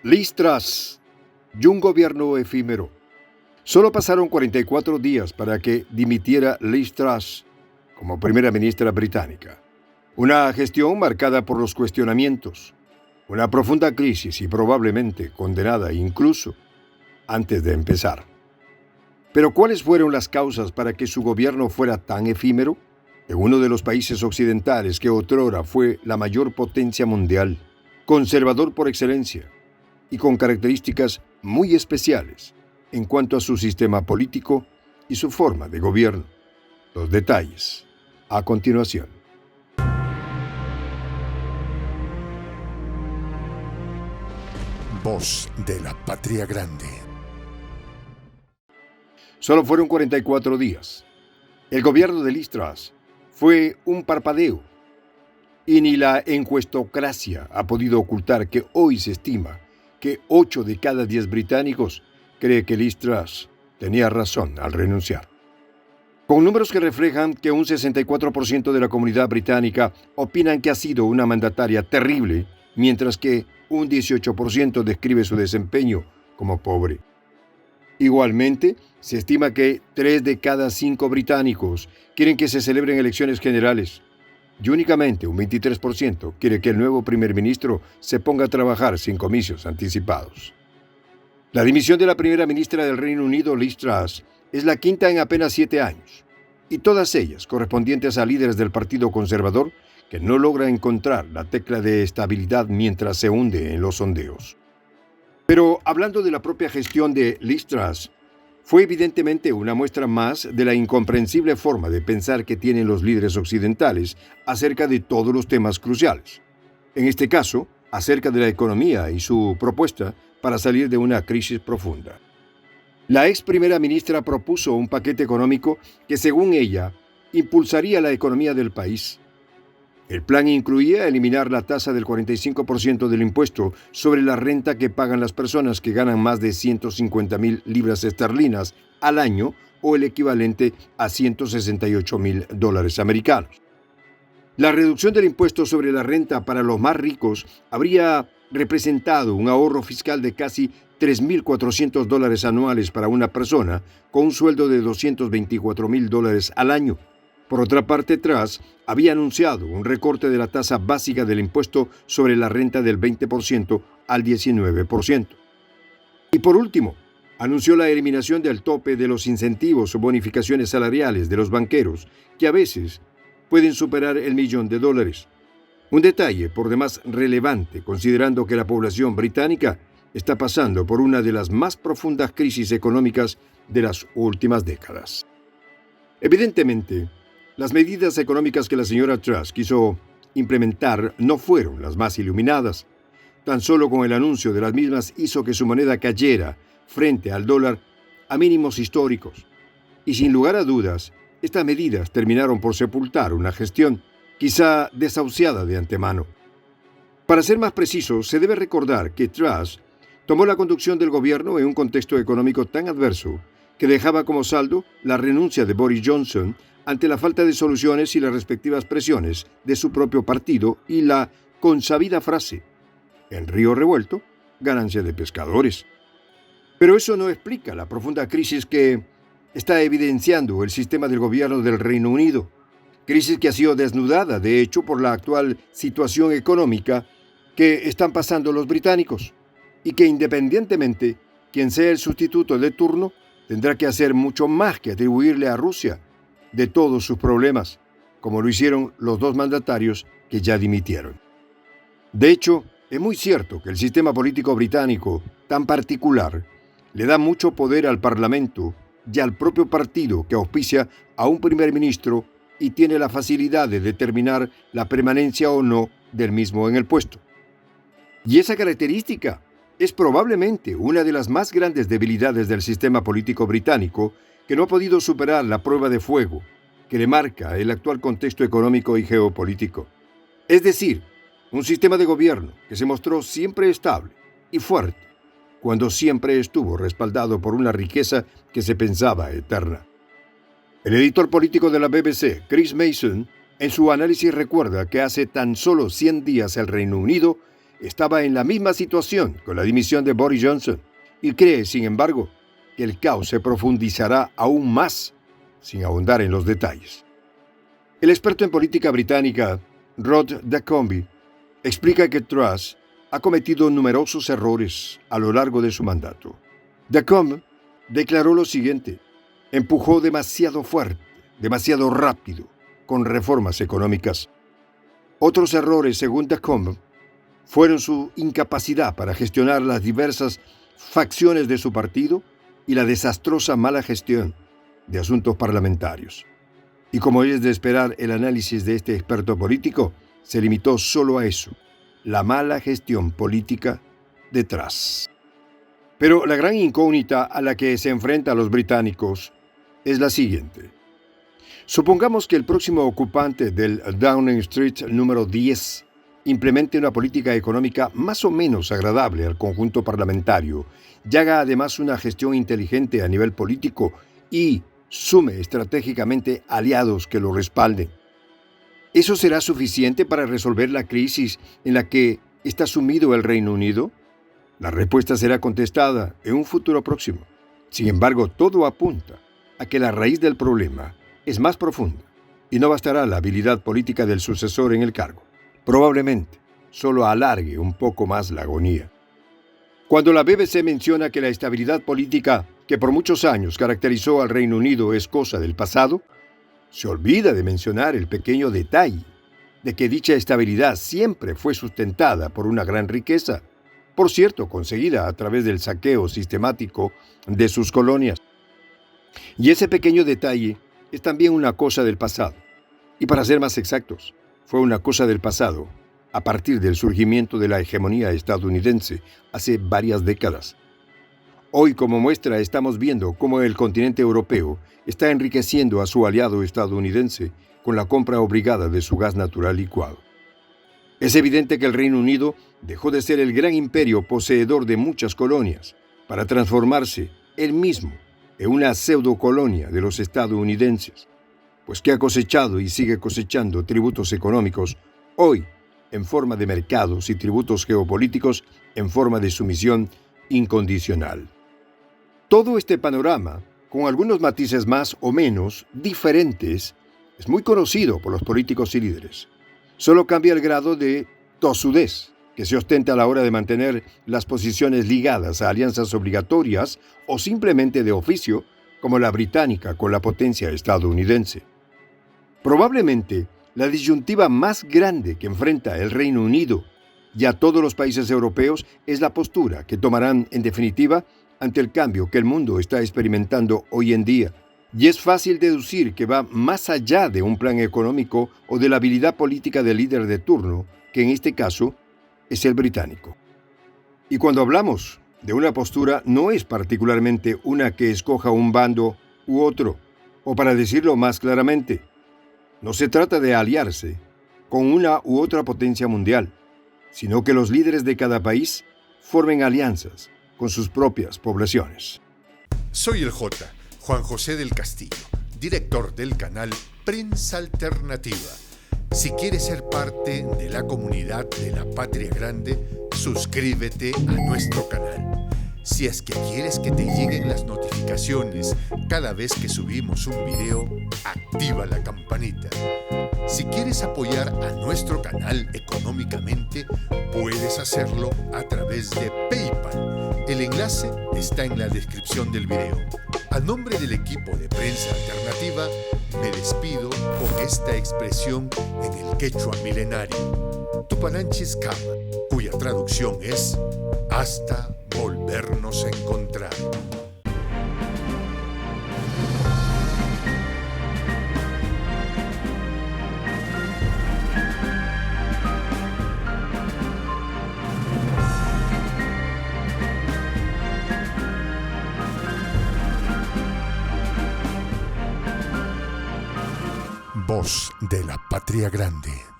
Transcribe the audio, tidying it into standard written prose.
Liz Truss y un gobierno efímero. Solo pasaron 44 días para que dimitiera Liz Truss como primera ministra británica. Una gestión marcada por los cuestionamientos, una profunda crisis y probablemente condenada incluso antes de empezar. Pero ¿cuáles fueron las causas para que su gobierno fuera tan efímero? En uno de los países occidentales que otrora fue la mayor potencia mundial, conservador por excelencia y con características muy especiales en cuanto a su sistema político y su forma de gobierno. Los detalles a continuación. Voz de la Patria Grande. Solo fueron 44 días. El gobierno de Liz Truss fue un parpadeo y ni la encuestocracia ha podido ocultar que hoy se estima que 8 de cada 10 británicos cree que Liz Truss tenía razón al renunciar. Con números que reflejan que un 64% de la comunidad británica opinan que ha sido una mandataria terrible, mientras que un 18% describe su desempeño como pobre. Igualmente, se estima que 3 de cada 5 británicos quieren que se celebren elecciones generales, y únicamente un 23% quiere que el nuevo primer ministro se ponga a trabajar sin comicios anticipados. La dimisión de la primera ministra del Reino Unido, Liz Truss, es la quinta en apenas 7 años, y todas ellas correspondientes a líderes del Partido Conservador que no logra encontrar la tecla de estabilidad mientras se hunde en los sondeos. Pero hablando de la propia gestión de Liz Truss, fue evidentemente una muestra más de la incomprensible forma de pensar que tienen los líderes occidentales acerca de todos los temas cruciales. En este caso, acerca de la economía y su propuesta para salir de una crisis profunda. La ex primera ministra propuso un paquete económico que, según ella, impulsaría la economía del país. El plan incluía eliminar la tasa del 45% del impuesto sobre la renta que pagan las personas que ganan más de 150,000 libras esterlinas al año o el equivalente a $168,000 americanos. La reducción del impuesto sobre la renta para los más ricos habría representado un ahorro fiscal de casi $3,400 anuales para una persona con un sueldo de $224,000 al año. Por otra parte, Truss había anunciado un recorte de la tasa básica del impuesto sobre la renta del 20% al 19%. Y por último, anunció la eliminación del tope de los incentivos o bonificaciones salariales de los banqueros, que a veces pueden superar el $1,000,000. Un detalle por demás relevante, considerando que la población británica está pasando por una de las más profundas crisis económicas de las últimas décadas. Evidentemente, las medidas económicas que la señora Truss quiso implementar no fueron las más iluminadas. Tan solo con el anuncio de las mismas hizo que su moneda cayera frente al dólar a mínimos históricos. Y sin lugar a dudas, estas medidas terminaron por sepultar una gestión, quizá desahuciada de antemano. Para ser más preciso, se debe recordar que Truss tomó la conducción del gobierno en un contexto económico tan adverso que dejaba como saldo la renuncia de Boris Johnson ante la falta de soluciones y las respectivas presiones de su propio partido y la consabida frase: en río revuelto, ganancia de pescadores. Pero eso no explica la profunda crisis que está evidenciando el sistema del gobierno del Reino Unido. Crisis que ha sido desnudada, de hecho, por la actual situación económica que están pasando los británicos y que, independientemente quien sea el sustituto de turno, tendrá que hacer mucho más que atribuirle a Rusia de todos sus problemas, como lo hicieron los 2 mandatarios que ya dimitieron. De hecho, es muy cierto que el sistema político británico, tan particular, le da mucho poder al Parlamento y al propio partido que auspicia a un primer ministro y tiene la facilidad de determinar la permanencia o no del mismo en el puesto. Y esa característica es probablemente una de las más grandes debilidades del sistema político británico, que no ha podido superar la prueba de fuego que le marca el actual contexto económico y geopolítico. Es decir, un sistema de gobierno que se mostró siempre estable y fuerte, cuando siempre estuvo respaldado por una riqueza que se pensaba eterna. El editor político de la BBC, Chris Mason, en su análisis recuerda que hace tan solo 100 días el Reino Unido estaba en la misma situación con la dimisión de Boris Johnson y cree, sin embargo, que el caos se profundizará aún más, sin ahondar en los detalles. El experto en política británica, Rod Dacombe, explica que Truss ha cometido numerosos errores a lo largo de su mandato. Dacombe declaró lo siguiente: empujó demasiado fuerte, demasiado rápido, con reformas económicas. Otros errores, según Dacombe, fueron su incapacidad para gestionar las diversas facciones de su partido y la desastrosa mala gestión de asuntos parlamentarios. Y como es de esperar, el análisis de este experto político se limitó solo a eso: la mala gestión política de Truss. Pero la gran incógnita a la que se enfrentan los británicos es la siguiente. Supongamos que el próximo ocupante del Downing Street número 10 implemente una política económica más o menos agradable al conjunto parlamentario y haga además una gestión inteligente a nivel político y sume estratégicamente aliados que lo respalden. ¿Eso será suficiente para resolver la crisis en la que está sumido el Reino Unido? La respuesta será contestada en un futuro próximo. Sin embargo, todo apunta a que la raíz del problema es más profunda y no bastará la habilidad política del sucesor en el cargo. Probablemente solo alargue un poco más la agonía. Cuando la BBC menciona que la estabilidad política que por muchos años caracterizó al Reino Unido es cosa del pasado, se olvida de mencionar el pequeño detalle de que dicha estabilidad siempre fue sustentada por una gran riqueza, por cierto, conseguida a través del saqueo sistemático de sus colonias. Y ese pequeño detalle es también una cosa del pasado. Y para ser más exactos, fue una cosa del pasado a partir del surgimiento de la hegemonía estadounidense hace varias décadas. Hoy, como muestra, estamos viendo cómo el continente europeo está enriqueciendo a su aliado estadounidense con la compra obligada de su gas natural licuado. Es evidente que el Reino Unido dejó de ser el gran imperio poseedor de muchas colonias para transformarse él mismo en una pseudocolonia de los estadounidenses, pues que ha cosechado y sigue cosechando tributos económicos hoy en forma de mercados y tributos geopolíticos en forma de sumisión incondicional. Todo este panorama, con algunos matices más o menos diferentes, es muy conocido por los políticos y líderes. Solo cambia el grado de tosudez que se ostenta a la hora de mantener las posiciones ligadas a alianzas obligatorias o simplemente de oficio, como la británica con la potencia estadounidense. Probablemente, la disyuntiva más grande que enfrenta el Reino Unido y a todos los países europeos es la postura que tomarán, en definitiva, ante el cambio que el mundo está experimentando hoy en día. Y es fácil deducir que va más allá de un plan económico o de la habilidad política del líder de turno, que en este caso es el británico. Y cuando hablamos de una postura, no es particularmente una que escoja un bando u otro, o para decirlo más claramente, no se trata de aliarse con una u otra potencia mundial, sino que los líderes de cada país formen alianzas con sus propias poblaciones. Soy el Juan José del Castillo, director del canal Prensa Alternativa. Si quieres ser parte de la comunidad de la Patria Grande, suscríbete a nuestro canal. Si es que quieres que te lleguen las notificaciones cada vez que subimos un video, activa la campanita. Si quieres apoyar a nuestro canal económicamente, puedes hacerlo a través de PayPal. El enlace está en la descripción del video. A nombre del equipo de Prensa Alternativa, me despido con esta expresión en el quechua milenario, Tupananchis Kama, cuya traducción es hasta volvernos a encontrar. Voz de la Patria Grande.